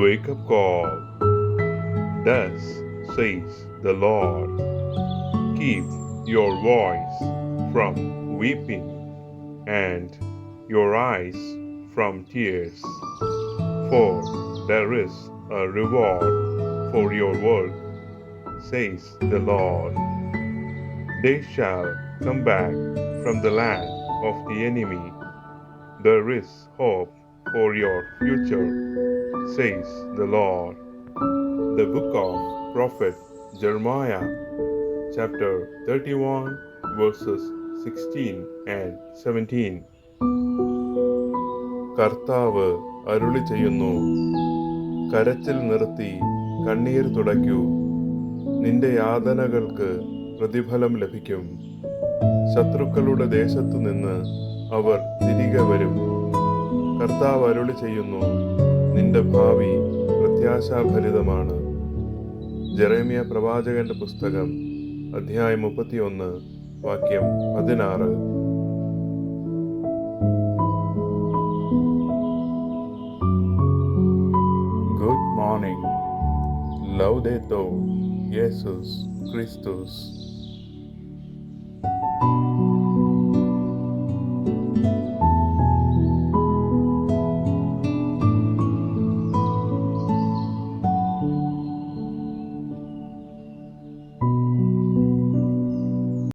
Wake up call. Thus says the Lord. Keep your voice from weeping and your eyes from tears, for there is a reward for your work, says the Lord. They shall come back from the land of the enemy. There is hope for your future, says the Lord. The book of Prophet Jeremiah, chapter 31, verses 16 and 17. കർത്താവ് അരുളി ചെയ്യുന്നു, കരച്ചിൽ നിർത്തി കണ്ണീർ തുടയ്ക്കൂ. നിന്റെ യാതനകൾക്ക് പ്രതിഫലം ലഭിക്കും. ശത്രുക്കളുടെ ദേശത്തു നിന്ന് അവർ തിരികെ വരും. കർത്താവ് അരുളി ചെയ്യുന്നു, നിന്റെ ഭാവി പ്രത്യാശാഭരിതമാണ്. ജെറേമിയ പ്രവാചകന്റെ പുസ്തകം അധ്യായം 31 വാക്യം 16. Good morning. Laudetur Jesus Christus.